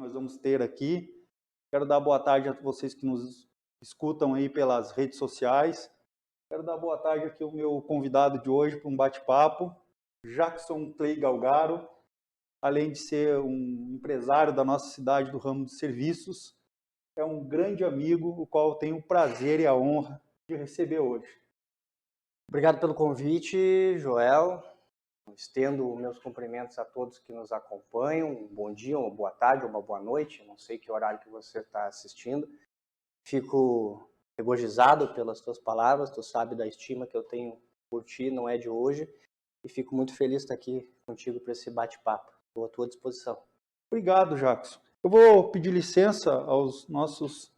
nós vamos ter aqui. Quero dar boa tarde a vocês que nos escutam aí pelas redes sociais. Quero dar boa tarde aqui ao meu convidado de hoje para um bate-papo, Jackson Clay Galgaro. Além de ser um empresário da nossa cidade do ramo de serviços, é um grande amigo, o qual eu tenho o prazer e a honra de receber hoje. Obrigado pelo convite, Joel. Estendo meus cumprimentos a todos que nos acompanham. Um bom dia, uma boa tarde, uma boa noite. Não sei que horário que você está assistindo. Fico regozijado pelas tuas palavras. Tu sabe da estima que eu tenho por ti, não é de hoje. E fico muito feliz de estar aqui contigo para esse bate-papo. Estou à tua disposição. Obrigado, Jackson. Eu vou pedir licença aos nossos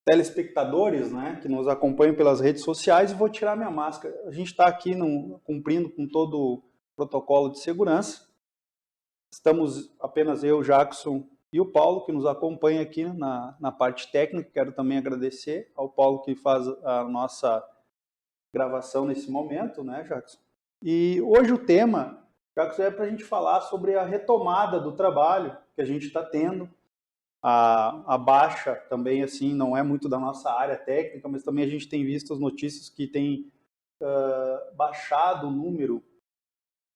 telespectadores, né, que nos acompanham pelas redes sociais, e vou tirar minha máscara. A gente está aqui cumprindo com todo o protocolo de segurança. Estamos apenas eu, Jackson e o Paulo, que nos acompanha aqui na parte técnica. Quero também agradecer ao Paulo que faz a nossa gravação nesse momento, né, Jackson? E hoje o tema, Jackson, é para a gente falar sobre a retomada do trabalho que a gente está tendo. A baixa também, assim, não é muito da nossa área técnica, mas também a gente tem visto as notícias que tem baixado o número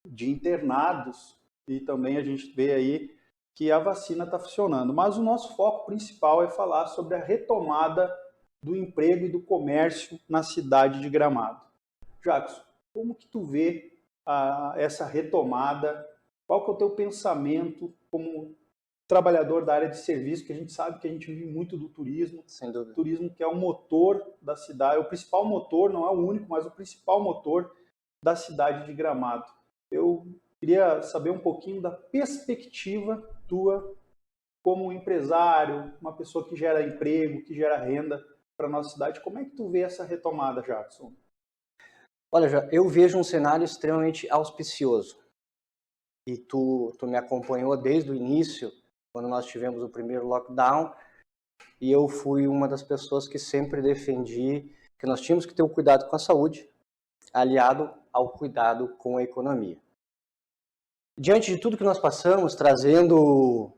de internados, e também a gente vê aí que a vacina está funcionando. Mas o nosso foco principal é falar sobre a retomada do emprego e do comércio na cidade de Gramado. Jackson, como que tu vê essa retomada? Qual que é o teu pensamento como trabalhador da área de serviço, que a gente sabe que a gente vive muito do turismo. Sem dúvida. Turismo que é o motor da cidade, é o principal motor, não é o único, mas o principal motor da cidade de Gramado. Eu queria saber um pouquinho da perspectiva tua como empresário, uma pessoa que gera emprego, que gera renda para a nossa cidade. Como é que tu vê essa retomada, Jackson? Olha, eu vejo um cenário extremamente auspicioso. E tu me acompanhou desde o início, quando nós tivemos o primeiro lockdown, e eu fui uma das pessoas que sempre defendi que nós tínhamos que ter o cuidado com a saúde, aliado ao cuidado com a economia. Diante de tudo que nós passamos, trazendo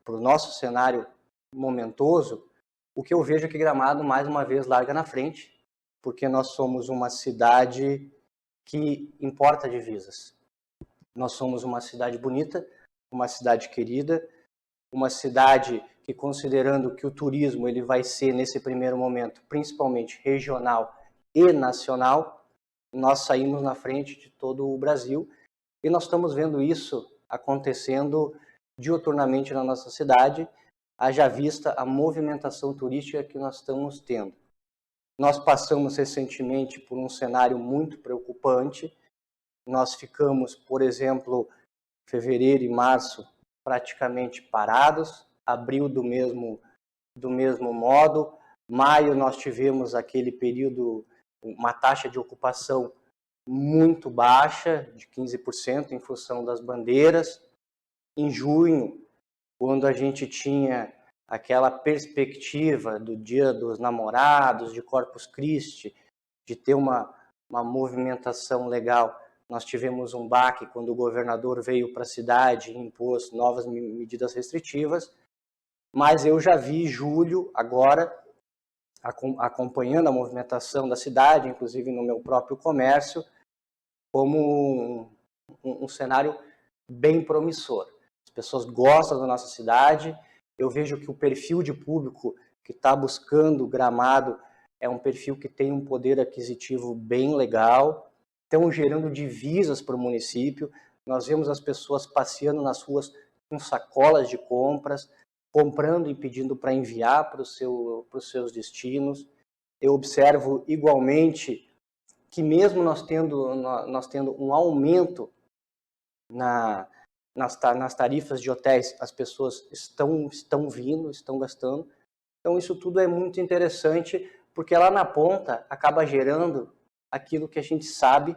para o nosso cenário momentoso, o que eu vejo é que Gramado, mais uma vez, larga na frente, porque nós somos uma cidade que importa divisas. Nós somos uma cidade bonita, uma cidade querida, uma cidade que, considerando que o turismo ele vai ser, nesse primeiro momento, principalmente regional e nacional, nós saímos na frente de todo o Brasil e nós estamos vendo isso acontecendo diuturnamente na nossa cidade, haja vista a movimentação turística que nós estamos tendo. Nós passamos recentemente por um cenário muito preocupante. Nós ficamos, por exemplo, fevereiro e março praticamente parados, abril do mesmo modo, maio nós tivemos aquele período, uma taxa de ocupação muito baixa, de 15% em função das bandeiras. Em junho, quando a gente tinha aquela perspectiva do Dia dos Namorados, de Corpus Christi, de ter uma movimentação legal, nós tivemos um baque quando o governador veio para a cidade e impôs novas medidas restritivas, mas eu já vi julho agora, acompanhando a movimentação da cidade, inclusive no meu próprio comércio, como um cenário bem promissor. As pessoas gostam da nossa cidade, eu vejo que o perfil de público que está buscando Gramado é um perfil que tem um poder aquisitivo bem legal, estão gerando divisas para o município. Nós vemos as pessoas passeando nas ruas com sacolas de compras, comprando e pedindo para enviar para os seus destinos. Eu observo igualmente que mesmo nós tendo um aumento nas tarifas de hotéis, as pessoas estão vindo, estão gastando. Então isso tudo é muito interessante, porque lá na ponta acaba gerando aquilo que a gente sabe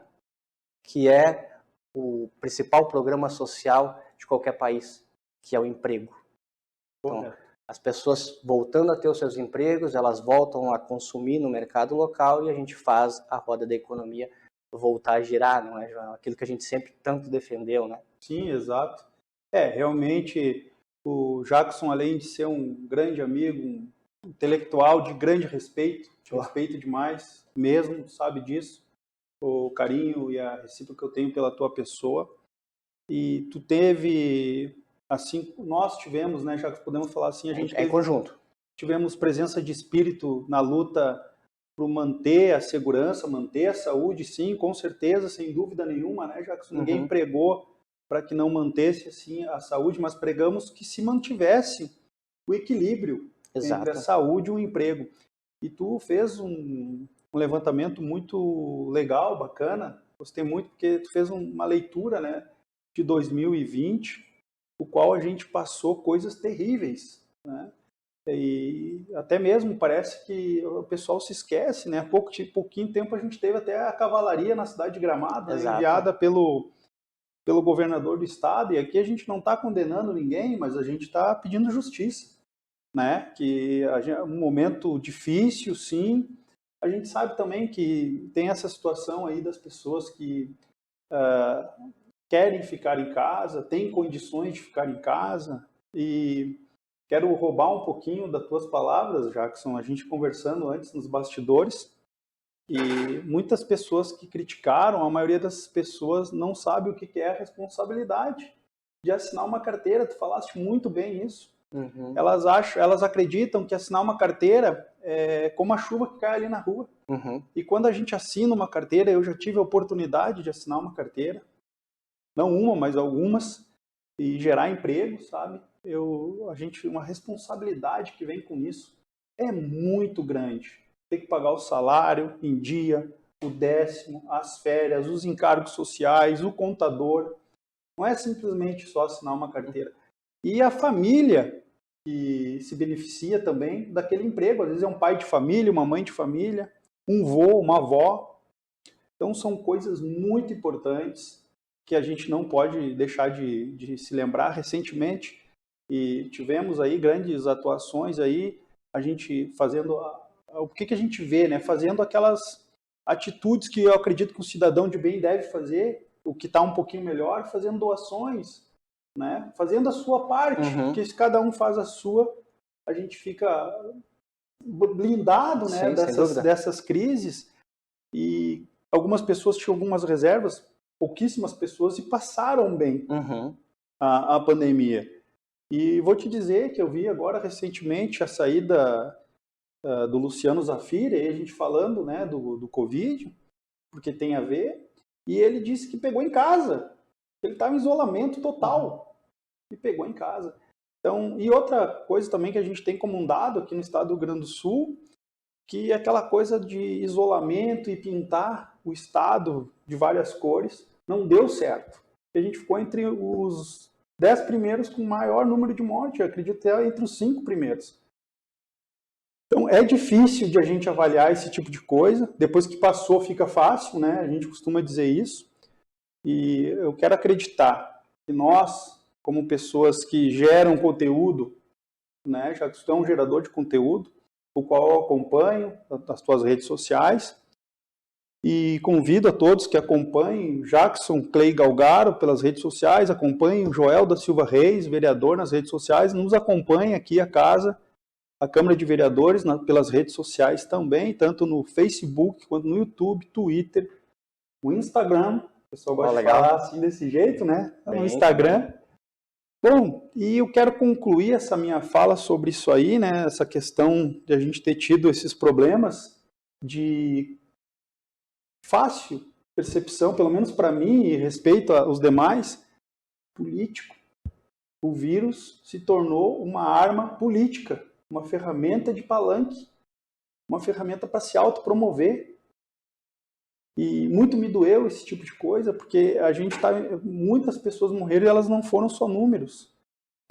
que é o principal programa social de qualquer país, que é o emprego. Então, as pessoas voltando a ter os seus empregos, elas voltam a consumir no mercado local e a gente faz a roda da economia voltar a girar, não é, João? Aquilo que a gente sempre tanto defendeu, né? Sim, exato. Realmente O Jackson, além de ser um grande amigo, um intelectual de grande respeito, te respeito demais, mesmo, sabe disso, o carinho e a recíproca que eu tenho pela tua pessoa. E tu teve, assim, nós tivemos, né, já que podemos falar assim, a gente É em conjunto. tivemos presença de espírito na luta por manter a segurança, manter a saúde, sim, com certeza, sem dúvida nenhuma, né, já que ninguém pregou para que não mantesse assim a saúde, mas pregamos que se mantivesse o equilíbrio entre a Exato. saúde e o emprego. E tu fez um levantamento muito legal, bacana, gostei muito, porque tu fez uma leitura, né, de 2020, o qual a gente passou coisas terríveis, né? E até mesmo parece que o pessoal se esquece, né? Pouquinho tempo a gente teve até a cavalaria na cidade de Gramado, né? Enviada pelo governador do estado, e aqui a gente não está condenando ninguém, mas a gente está pedindo justiça, né? Que é um momento difícil, sim. A gente sabe também que tem essa situação aí das pessoas que querem ficar em casa, têm condições de ficar em casa, e quero roubar um pouquinho das tuas palavras, Jackson, a gente conversando antes nos bastidores, e muitas pessoas que criticaram, a maioria das pessoas não sabe o que é a responsabilidade de assinar uma carteira. Tu falaste muito bem isso. Elas acreditam que assinar uma carteira é como a chuva que cai ali na rua. E quando a gente assina uma carteira, eu já tive a oportunidade de assinar uma carteira, não uma, mas algumas, e gerar emprego, sabe? Uma responsabilidade que vem com isso é muito grande. Tem que pagar o salário em dia, o 10º, as férias, os encargos sociais, o contador. Não é simplesmente só assinar uma carteira. E a família que se beneficia também daquele emprego. Às vezes é um pai de família, uma mãe de família, um vô, uma avó. Então são coisas muito importantes que a gente não pode deixar de se lembrar. Recentemente, e tivemos aí grandes atuações aí, a gente fazendo o que a gente vê, né? Fazendo aquelas atitudes que eu acredito que o cidadão de bem deve fazer, o que está um pouquinho melhor, fazendo doações, né? Fazendo a sua parte, porque se cada um faz a sua, a gente fica blindado, né? Dessas crises. E algumas pessoas tinham algumas reservas, pouquíssimas pessoas, e passaram bem a pandemia. E vou te dizer que eu vi agora recentemente a saída do Luciano Zafir, aí a gente falando, né, do Covid, porque tem a ver, e ele disse que pegou em casa. Ele estava em isolamento total e pegou em casa. Então, e outra coisa também que a gente tem como um dado aqui no estado do Rio Grande do Sul, que é aquela coisa de isolamento e pintar o estado de várias cores não deu certo. A gente ficou entre os 10 primeiros com maior número de mortes, eu acredito até entre os 5 primeiros. Então é difícil de a gente avaliar esse tipo de coisa. Depois que passou fica fácil, né? A gente costuma dizer isso. E eu quero acreditar que nós, como pessoas que geram conteúdo, né, já que tu é um gerador de conteúdo, o qual eu acompanho nas tuas redes sociais, e convido a todos que acompanhem Jackson Clay Galgaro pelas redes sociais, acompanhem o Joel da Silva Reis, vereador, nas redes sociais, nos acompanhem aqui a casa, a Câmara de Vereadores, pelas redes sociais também, tanto no Facebook, quanto no YouTube, Twitter, o Instagram, o pessoal gosta de falar assim desse jeito, né? No Instagram. Bom, e eu quero concluir essa minha fala sobre isso aí, né? Essa questão de a gente ter tido esses problemas de fácil percepção, pelo menos para mim e respeito aos demais, político. O vírus se tornou uma arma política, uma ferramenta de palanque, uma ferramenta para se autopromover. E muito me doeu esse tipo de coisa, porque a gente muitas pessoas morreram e elas não foram só números.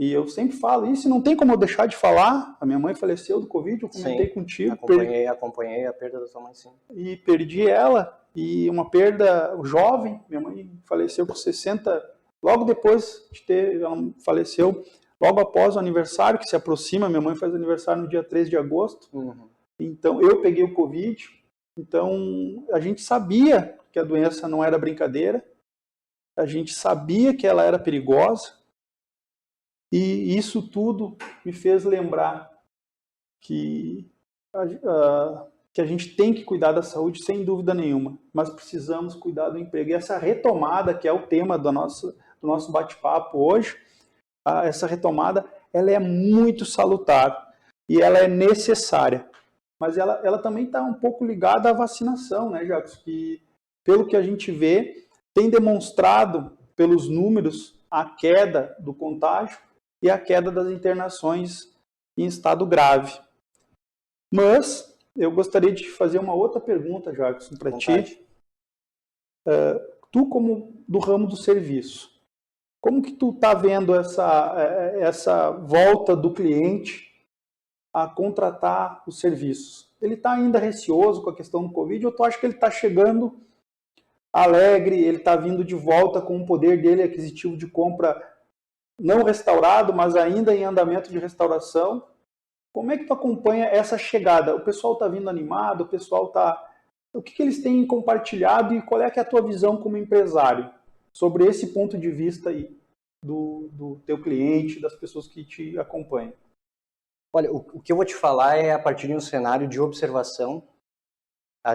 E eu sempre falo isso, e não tem como eu deixar de falar. A minha mãe faleceu do Covid, eu comentei contigo. Acompanhei a perda da sua mãe, sim. E perdi ela, e uma perda jovem. Minha mãe faleceu com 60, logo depois de ter, ela faleceu logo após o aniversário, que se aproxima. Minha mãe faz aniversário no dia 3 de agosto. Então, eu peguei o Covid. Então, a gente sabia que a doença não era brincadeira, a gente sabia que ela era perigosa, E isso tudo me fez lembrar que que a gente tem que cuidar da saúde sem dúvida nenhuma, mas precisamos cuidar do emprego. E essa retomada, que é o tema do nosso bate-papo hoje, essa retomada, ela é muito salutar e ela é necessária. Mas ela também está um pouco ligada à vacinação, né, Jacques? Que, pelo que a gente vê, tem demonstrado pelos números a queda do contágio e a queda das internações em estado grave. Mas eu gostaria de fazer uma outra pergunta, Jackson, para ti. Tu, como do ramo do serviço, como que tu está vendo essa volta do cliente a contratar os serviços? Ele está ainda receoso com a questão do Covid ou tu acha que ele está chegando alegre, ele está vindo de volta com o poder dele aquisitivo de compra não restaurado, mas ainda em andamento de restauração? Como é que tu acompanha essa chegada? O pessoal está vindo animado, o pessoal está... O que eles têm compartilhado e qual é que é a tua visão como empresário sobre esse ponto de vista aí do teu cliente, das pessoas que te acompanham? Olha, o que eu vou te falar é a partir de um cenário de observação,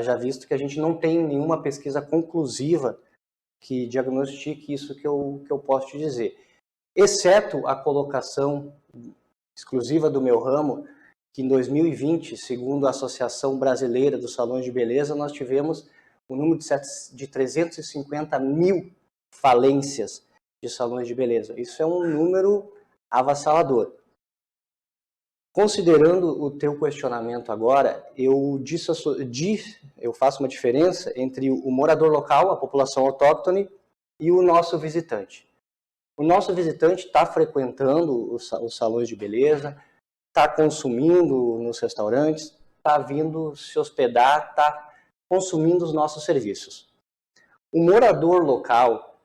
já visto que a gente não tem nenhuma pesquisa conclusiva que diagnostique isso que eu posso te dizer. Exceto a colocação exclusiva do meu ramo, que em 2020, segundo a Associação Brasileira dos Salões de Beleza, nós tivemos um número de 350 mil falências de salões de beleza. Isso é um número avassalador. Considerando o teu questionamento agora, eu faço uma diferença entre o morador local, a população autóctone, e o nosso visitante. O nosso visitante está frequentando os salões de beleza, está consumindo nos restaurantes, está vindo se hospedar, está consumindo os nossos serviços. O morador local,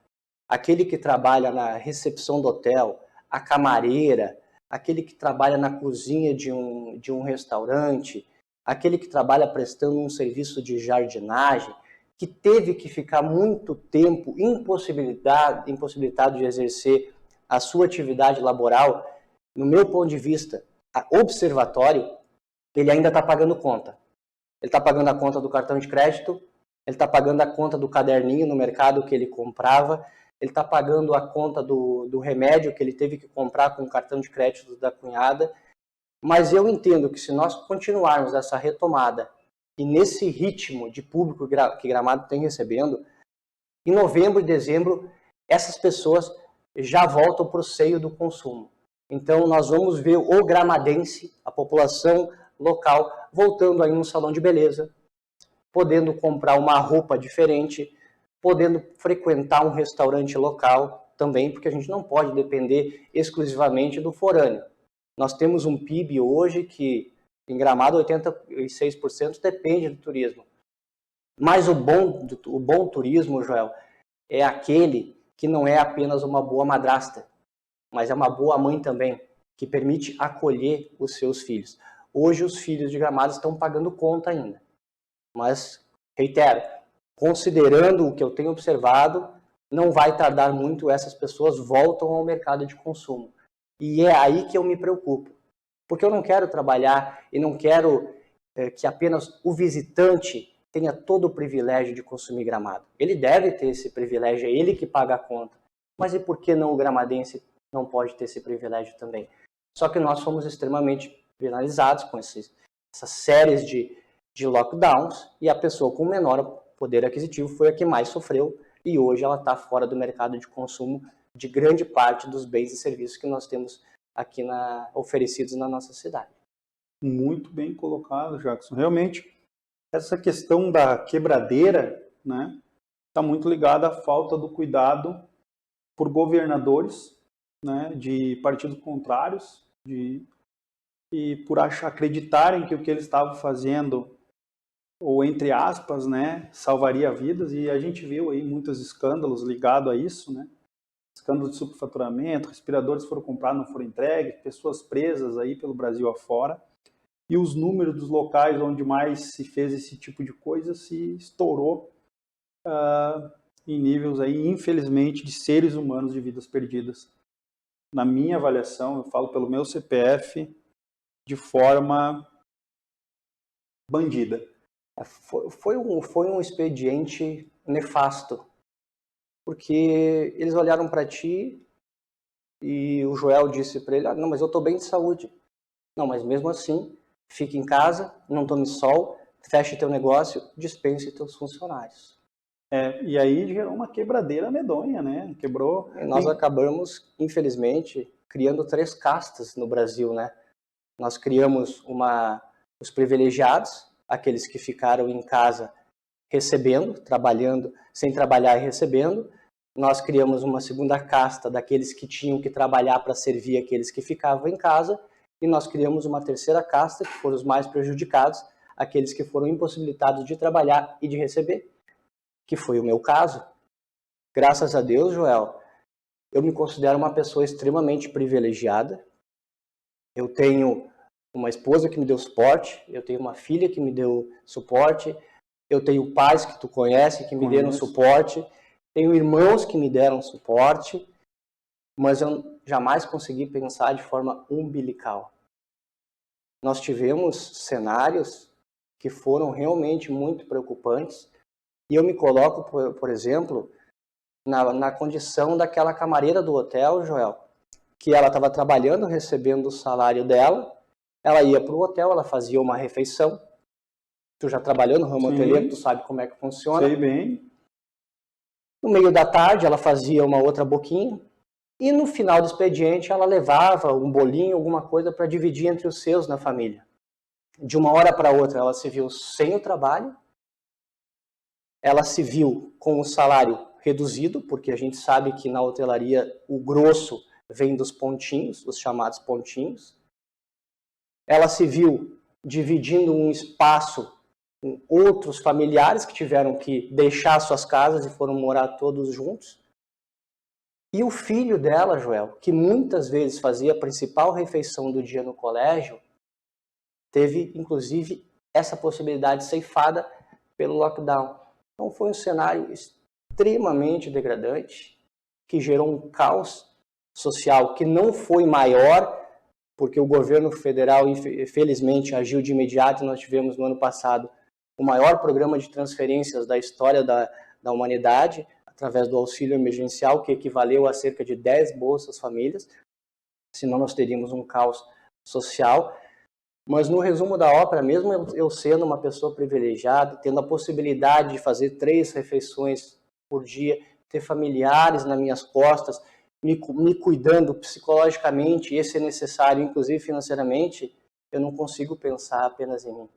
aquele que trabalha na recepção do hotel, a camareira, aquele que trabalha na cozinha de um restaurante, aquele que trabalha prestando um serviço de jardinagem, que teve que ficar muito tempo impossibilitado de exercer a sua atividade laboral, no meu ponto de vista, observatório, ele ainda está pagando conta. Ele está pagando a conta do cartão de crédito, ele está pagando a conta do caderninho no mercado que ele comprava, ele está pagando a conta do remédio que ele teve que comprar com o cartão de crédito da cunhada. Mas eu entendo que se nós continuarmos essa retomada e nesse ritmo de público que Gramado tem recebendo, em novembro e dezembro, essas pessoas já voltam para o seio do consumo. Então, nós vamos ver o gramadense, a população local, voltando aí num salão de beleza, podendo comprar uma roupa diferente, podendo frequentar um restaurante local também, porque a gente não pode depender exclusivamente do forâneo. Nós temos um PIB hoje que, em Gramado, 86% depende do turismo. Mas o bom turismo, Joel, é aquele que não é apenas uma boa madrasta, mas é uma boa mãe também, que permite acolher os seus filhos. Hoje os filhos de Gramado estão pagando conta ainda. Mas, reitero, considerando o que eu tenho observado, não vai tardar muito, essas pessoas voltam ao mercado de consumo. E é aí que eu me preocupo. Porque eu não quero trabalhar e não quero que apenas o visitante tenha todo o privilégio de consumir Gramado. Ele deve ter esse privilégio, é ele que paga a conta. Mas e por que não o gramadense não pode ter esse privilégio também? Só que nós fomos extremamente penalizados com essas séries de lockdowns e a pessoa com menor poder aquisitivo foi a que mais sofreu e hoje ela está fora do mercado de consumo de grande parte dos bens e serviços que nós temos aqui oferecidos na nossa cidade. Muito bem colocado, Jackson. Realmente, essa questão da quebradeira, né, está muito ligada à falta do cuidado por governadores, né, de partidos contrários, e por acreditarem que o que eles estavam fazendo, ou entre aspas, né, salvaria vidas, e a gente viu aí muitos escândalos ligados a isso, né, escândalos de superfaturamento, respiradores foram comprados, não foram entregues, pessoas presas aí pelo Brasil afora, e os números dos locais onde mais se fez esse tipo de coisa se estourou em níveis aí, infelizmente, de seres humanos de vidas perdidas. na minha avaliação, eu falo pelo meu CPF, de forma bandida. Foi um expediente nefasto, porque eles olharam para ti e o Joel disse para ele, não, mas eu estou bem de saúde. Não, mas mesmo assim, fique em casa, não tome sol, feche teu negócio, dispense teus funcionários. E aí gerou uma quebradeira medonha, né? Quebrou. E nós acabamos, infelizmente, criando 3 castas no Brasil, né? Nós criamos os privilegiados, aqueles que ficaram em casa recebendo, trabalhando, sem trabalhar e recebendo. Nós criamos uma segunda casta daqueles que tinham que trabalhar para servir aqueles que ficavam em casa. E nós criamos uma terceira casta, que foram os mais prejudicados, aqueles que foram impossibilitados de trabalhar e de receber, que foi o meu caso. Graças a Deus, Joel, eu me considero uma pessoa extremamente privilegiada. Eu tenho uma esposa que me deu suporte, eu tenho uma filha que me deu suporte, eu tenho pais que tu conhece que me deram suporte, tenho irmãos que me deram suporte, mas eu jamais consegui pensar de forma umbilical. Nós tivemos cenários que foram realmente muito preocupantes e eu me coloco, por exemplo, na condição daquela camareira do hotel, Joel, que ela estava trabalhando, recebendo o salário dela, ela ia para o hotel, ela fazia uma refeição. Tu já trabalhou no ramo hoteleiro, tu sabe como é que funciona. Sei bem. No meio da tarde, ela fazia uma outra boquinha. E no final do expediente, ela levava um bolinho, alguma coisa para dividir entre os seus na família. De uma hora para outra, ela se viu sem o trabalho. Ela se viu com o salário reduzido, porque a gente sabe que na hotelaria o grosso vem dos pontinhos, os chamados pontinhos. Ela se viu dividindo um espaço com outros familiares que tiveram que deixar suas casas e foram morar todos juntos. E o filho dela, Joel, que muitas vezes fazia a principal refeição do dia no colégio, teve, inclusive, essa possibilidade ceifada pelo lockdown. Então foi um cenário extremamente degradante, que gerou um caos social que não foi maior, porque o governo federal, infelizmente, agiu de imediato. Nós tivemos no ano passado o maior programa de transferências da história da humanidade, através do auxílio emergencial, que equivaleu a cerca de 10 bolsas famílias, senão nós teríamos um caos social. Mas no resumo da ópera, mesmo eu sendo uma pessoa privilegiada, tendo a possibilidade de fazer 3 refeições por dia, ter familiares nas minhas costas, me cuidando psicologicamente, e esse é necessário, inclusive financeiramente, eu não consigo pensar apenas em mim.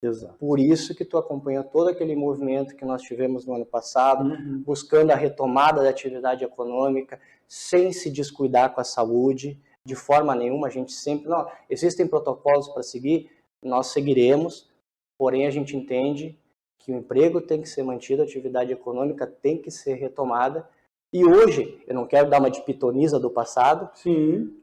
Exato. Por isso que tu acompanha todo aquele movimento que nós tivemos no ano passado, buscando a retomada da atividade econômica, sem se descuidar com a saúde, de forma nenhuma. A gente sempre, não, existem protocolos para seguir, nós seguiremos, porém a gente entende que o emprego tem que ser mantido, a atividade econômica tem que ser retomada. E hoje, eu não quero dar uma de pitonisa do passado,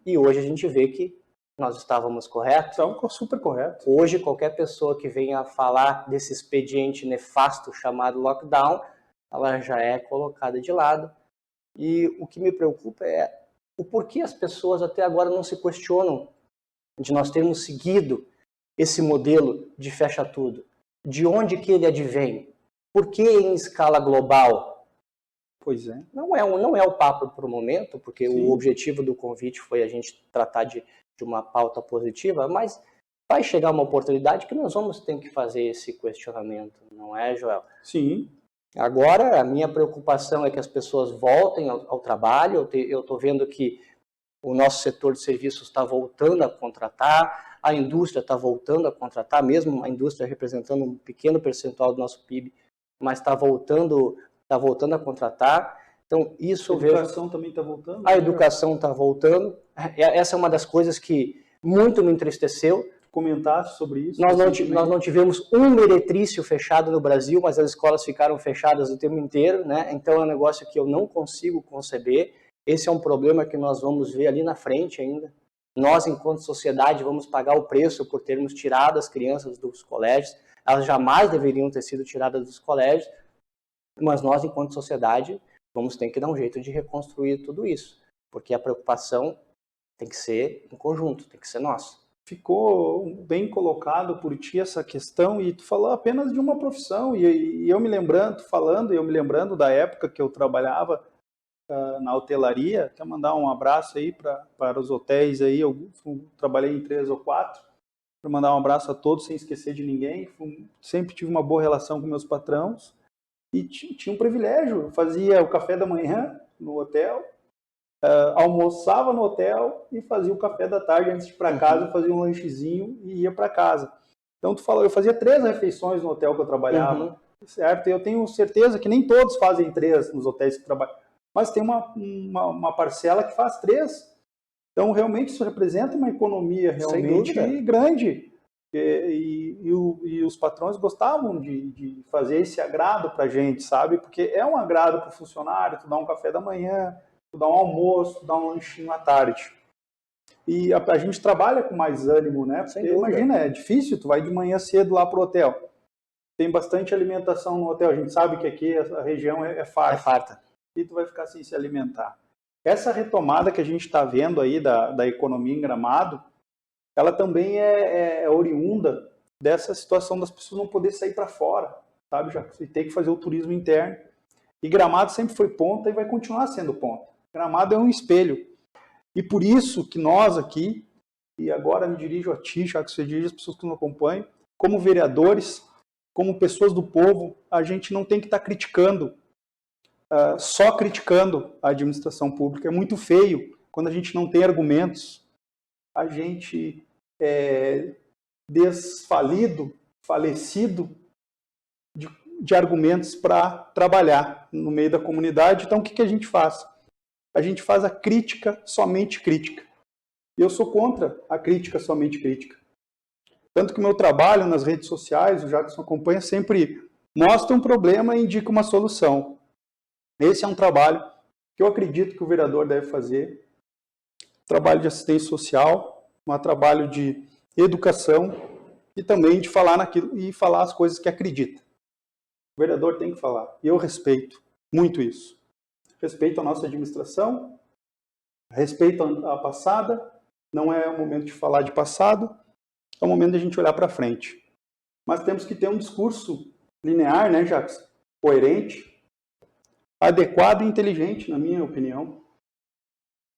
e hoje a gente vê que nós estávamos corretos. Estamos super corretos. Hoje, qualquer pessoa que venha falar desse expediente nefasto chamado lockdown, ela já é colocada de lado. E o que me preocupa é o porquê as pessoas até agora não se questionam de nós termos seguido esse modelo de fecha tudo. De onde que ele advém? Por que em escala global? Pois é. Não é o papo para o momento, porque o objetivo do convite foi a gente tratar de uma pauta positiva, mas vai chegar uma oportunidade que nós vamos ter que fazer esse questionamento, não é, Joel? Sim. Agora, a minha preocupação é que as pessoas voltem ao trabalho. Eu estou vendo que o nosso setor de serviços está voltando a contratar, a indústria está voltando a contratar, mesmo a indústria representando um pequeno percentual do nosso PIB, mas está voltando a contratar. Então, isso eu vejo... A educação também está voltando? A educação está voltando. Essa é uma das coisas que muito me entristeceu. Comentasse sobre isso? Nós não tivemos um meretrício fechado no Brasil, mas as escolas ficaram fechadas o tempo inteiro, né? Então é um negócio que eu não consigo conceber. Esse é um problema que nós vamos ver ali na frente ainda. Nós, enquanto sociedade, vamos pagar o preço por termos tirado as crianças dos colégios. Elas jamais deveriam ter sido tiradas dos colégios, mas nós, enquanto sociedade, vamos ter que dar um jeito de reconstruir tudo isso, porque a preocupação Tem que ser em conjunto, tem que ser nosso. Ficou bem colocado por ti essa questão, e tu falou apenas de uma profissão, e eu me lembrando, eu me lembrando da época que eu trabalhava na hotelaria. Quero mandar um abraço aí para os hotéis aí, eu trabalhei em 3 ou 4, para mandar um abraço a todos, sem esquecer de ninguém. Sempre tive uma boa relação com meus patrões, e tinha um privilégio, eu fazia o café da manhã no hotel, almoçava no hotel e fazia o café da tarde antes de ir para casa, fazia um lanchezinho e ia para casa. Então tu falou, eu fazia 3 refeições no hotel que eu trabalhava, certo? E eu tenho certeza que nem todos fazem 3 nos hotéis que trabalham, mas tem uma parcela que faz 3. Então realmente isso representa uma economia realmente grande. E os patrões gostavam de fazer esse agrado para a gente, sabe? Porque é um agrado para o funcionário, tu dá um café da manhã, tu dá um almoço, tu dá um lanchinho à tarde. E a gente trabalha com mais ânimo, né? Porque imagina, é difícil, tu vai de manhã cedo lá pro hotel. Tem bastante alimentação no hotel, a gente sabe que aqui a região é farta. E tu vai ficar sem se alimentar. Essa retomada que a gente está vendo aí da economia em Gramado, ela também é oriunda dessa situação das pessoas não poder sair para fora, sabe? Já ter que fazer o turismo interno. E Gramado sempre foi ponta e vai continuar sendo ponta. Gramado é um espelho. E por isso que nós aqui, e agora me dirijo a ti, já que você dirige as pessoas que nos acompanham, como vereadores, como pessoas do povo, a gente não tem que estar criticando, só criticando a administração pública. É muito feio quando a gente não tem argumentos, a gente é desfalido, falecido de argumentos para trabalhar no meio da comunidade. Então o que a gente faz? A gente faz a crítica, somente crítica. E eu sou contra a crítica, somente crítica. Tanto que o meu trabalho nas redes sociais, o Jackson acompanha, sempre mostra um problema e indica uma solução. Esse é um trabalho que eu acredito que o vereador deve fazer. Trabalho de assistência social, um trabalho de educação e também de falar naquilo e falar as coisas que acredita. O vereador tem que falar. E eu respeito muito isso. Respeito a nossa administração, respeito a passada. Não é o momento de falar de passado, é o momento de a gente olhar para frente. Mas temos que ter um discurso linear, né, Jackson? Coerente, adequado e inteligente, na minha opinião.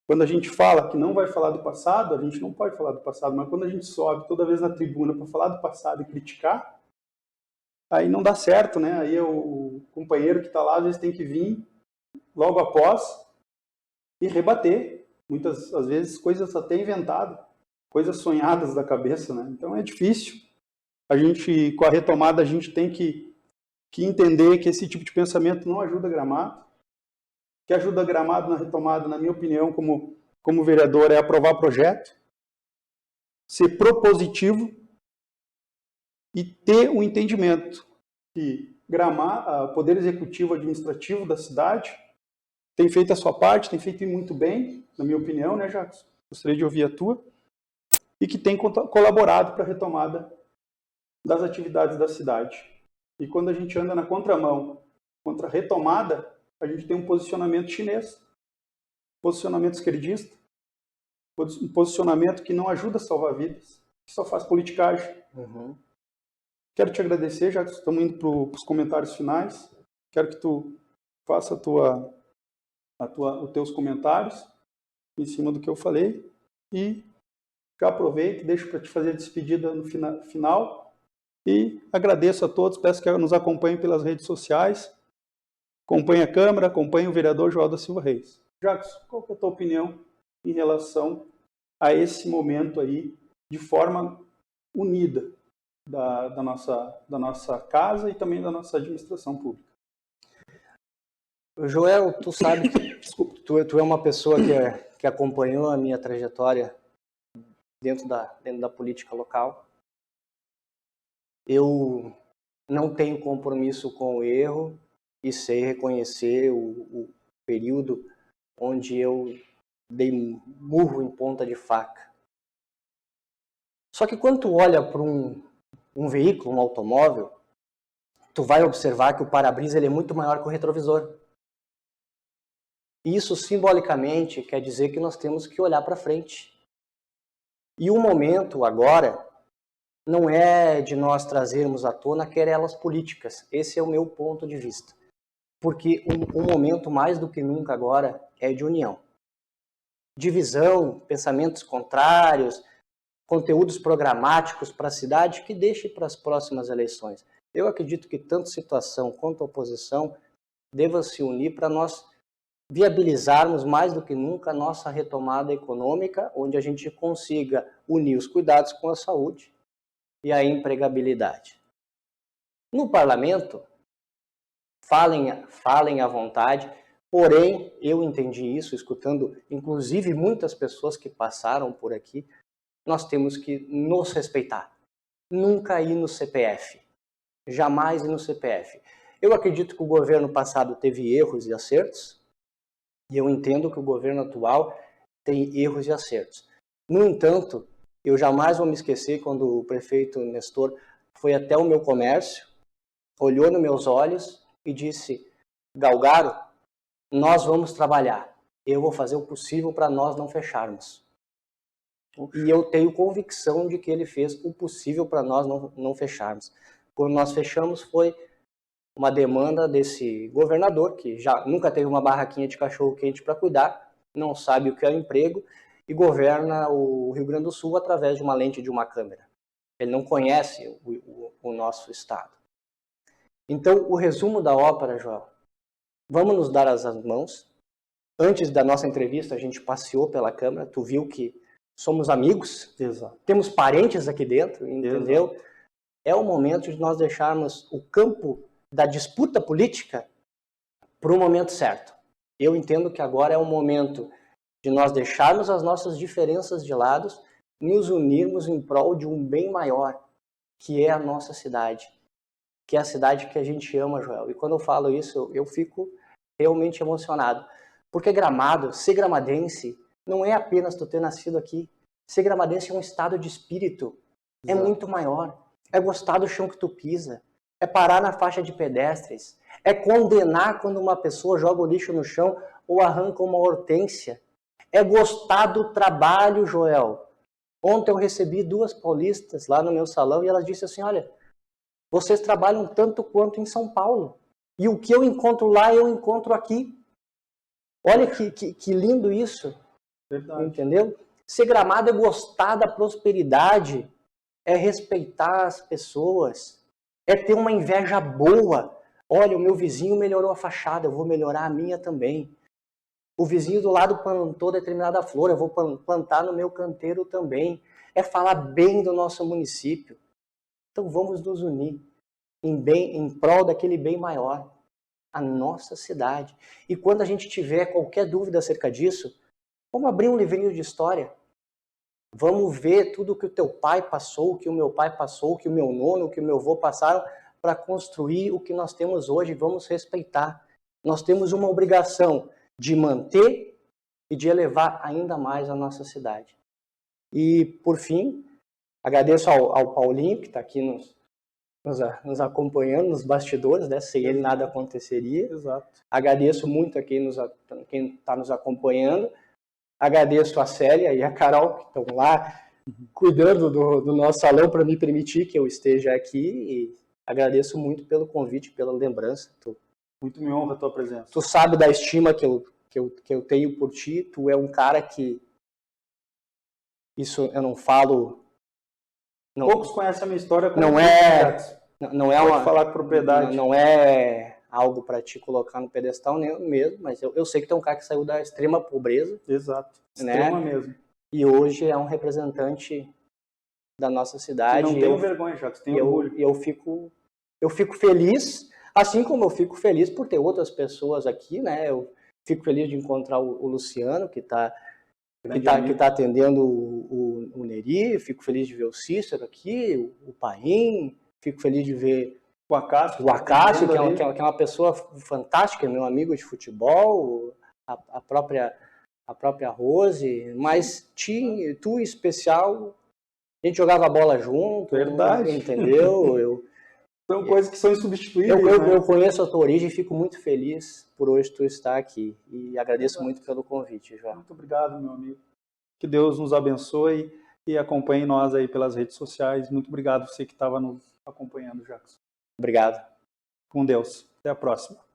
Quando a gente fala que não vai falar do passado, a gente não pode falar do passado, mas quando a gente sobe toda vez na tribuna para falar do passado e criticar, aí não dá certo, né? Aí o companheiro que está lá, às vezes tem que vir logo após e rebater. Muitas, às vezes, coisas até inventadas, coisas sonhadas da cabeça, né? Então é difícil. A gente, com a retomada, a gente tem que entender que esse tipo de pensamento não ajuda Gramado. O que ajuda Gramado na retomada, na minha opinião, como vereador, é aprovar projeto, ser propositivo e ter um entendimento que o Poder Executivo Administrativo da cidade tem feito a sua parte, tem feito muito bem, na minha opinião, né, Jacques? Gostaria de ouvir a tua. E que tem colaborado para a retomada das atividades da cidade. E quando a gente anda na contramão, contra a retomada, a gente tem um posicionamento chinês, posicionamento esquerdista, um posicionamento que não ajuda a salvar vidas, que só faz politicagem. Quero te agradecer, já que estamos indo para os comentários finais. Quero que tu faça os teus comentários em cima do que eu falei e já aproveito, deixo para te fazer a despedida no final e agradeço a todos, peço que nos acompanhem pelas redes sociais, acompanhe a Câmara, acompanhe o vereador João da Silva Reis. Jacques, qual que é a tua opinião em relação a esse momento aí, de forma unida da nossa casa e também da nossa administração pública? Joel, tu sabe que tu é uma pessoa que acompanhou a minha trajetória dentro da política local. Eu não tenho compromisso com o erro e sei reconhecer o período onde eu dei murro em ponta de faca. Só que quando tu olha para um veículo, um automóvel, tu vai observar que o para-brisa ele é muito maior que o retrovisor. Isso simbolicamente quer dizer que nós temos que olhar para frente. E o momento agora não é de nós trazermos à tona querelas políticas. Esse é o meu ponto de vista. Porque o momento, mais do que nunca agora, é de união. Divisão, pensamentos contrários, conteúdos programáticos para a cidade, que deixe para as próximas eleições. Eu acredito que tanto situação quanto oposição devam se unir para nós viabilizarmos mais do que nunca a nossa retomada econômica, onde a gente consiga unir os cuidados com a saúde e a empregabilidade. No parlamento, falem à vontade, porém, eu entendi isso, escutando inclusive muitas pessoas que passaram por aqui, nós temos que nos respeitar. Nunca ir no CPF. Jamais ir no CPF. Eu acredito que o governo passado teve erros e acertos, e eu entendo que o governo atual tem erros e acertos. No entanto, eu jamais vou me esquecer quando o prefeito Nestor foi até o meu comércio, olhou nos meus olhos e disse: Galgaro, nós vamos trabalhar. Eu vou fazer o possível para nós não fecharmos. E eu tenho convicção de que ele fez o possível para nós não fecharmos. Quando nós fechamos foi uma demanda desse governador, que já nunca teve uma barraquinha de cachorro-quente para cuidar, não sabe o que é emprego, e governa o Rio Grande do Sul através de uma lente de uma câmera. Ele não conhece o nosso estado. Então, o resumo da ópera, Joel, vamos nos dar as mãos. Antes da nossa entrevista, a gente passeou pela Câmara, tu viu que somos amigos, Exato. Temos parentes aqui dentro, entendeu? Exato. É o momento de nós deixarmos o campo da disputa política para o momento certo. Eu entendo que agora é o momento de nós deixarmos as nossas diferenças de lado, nos unirmos em prol de um bem maior, que é a nossa cidade, que é a cidade que a gente ama, Joel. E quando eu falo isso, eu fico realmente emocionado. Porque Gramado, ser gramadense, não é apenas tu ter nascido aqui. Ser gramadense é um estado de espírito. É muito maior. É gostar do chão que tu pisa. É parar na faixa de pedestres. É condenar quando uma pessoa joga o lixo no chão ou arranca uma hortênsia. É gostar do trabalho, Joel. Ontem eu recebi 2 paulistas lá no meu salão e elas disseram assim, olha, vocês trabalham tanto quanto em São Paulo. E o que eu encontro lá, eu encontro aqui. Olha que lindo isso. Verdade. Entendeu? Ser Gramado é gostar da prosperidade, é respeitar as pessoas, é ter uma inveja boa. Olha, o meu vizinho melhorou a fachada, eu vou melhorar a minha também. O vizinho do lado plantou determinada flor, eu vou plantar no meu canteiro também. É falar bem do nosso município. Então vamos nos unir em prol daquele bem maior, a nossa cidade. E quando a gente tiver qualquer dúvida acerca disso, vamos abrir um livrinho de história. Vamos ver tudo que o teu pai passou, o que o meu pai passou, o que o meu nono, o que o meu avô passaram para construir o que nós temos hoje. Vamos respeitar. Nós temos uma obrigação de manter e de elevar ainda mais a nossa cidade. E, por fim, agradeço ao Paulinho, que está aqui nos acompanhando nos bastidores, né? Sem ele nada aconteceria. Exato. Agradeço muito a quem está nos acompanhando. Agradeço a Célia e a Carol, que estão lá cuidando do nosso salão para me permitir que eu esteja aqui. E agradeço muito pelo convite, pela lembrança. Muito me honra a tua presença. Tu sabe da estima que eu tenho por ti. Tu é um cara que... Isso eu não falo... Não, poucos conhecem a minha história. Não é Pode falar com propriedade. Não é algo para te colocar no pedestal mesmo, mas eu sei que tem um cara que saiu da extrema pobreza. Exato, extrema mesmo. E hoje é um representante da nossa cidade. E não tenho vergonha, Jacques, tenho orgulho. Eu fico feliz, assim como eu fico feliz por ter outras pessoas aqui, né? Eu fico feliz de encontrar o Luciano, que está atendendo o Neri, fico feliz de ver o Cícero aqui, o Paim, fico feliz de ver o Acácio, que é uma pessoa fantástica, meu amigo de futebol, a própria Rose, mas tu em especial, a gente jogava bola junto, verdade. Entendeu? São coisas que são insubstituíveis. Eu conheço a tua origem e fico muito feliz por hoje tu estar aqui. E agradeço muito pelo convite, João. Muito obrigado, meu amigo. Que Deus nos abençoe. e acompanhe nós aí pelas redes sociais. Muito obrigado você que estava nos acompanhando, Jackson. Obrigado. Com Deus. Até a próxima.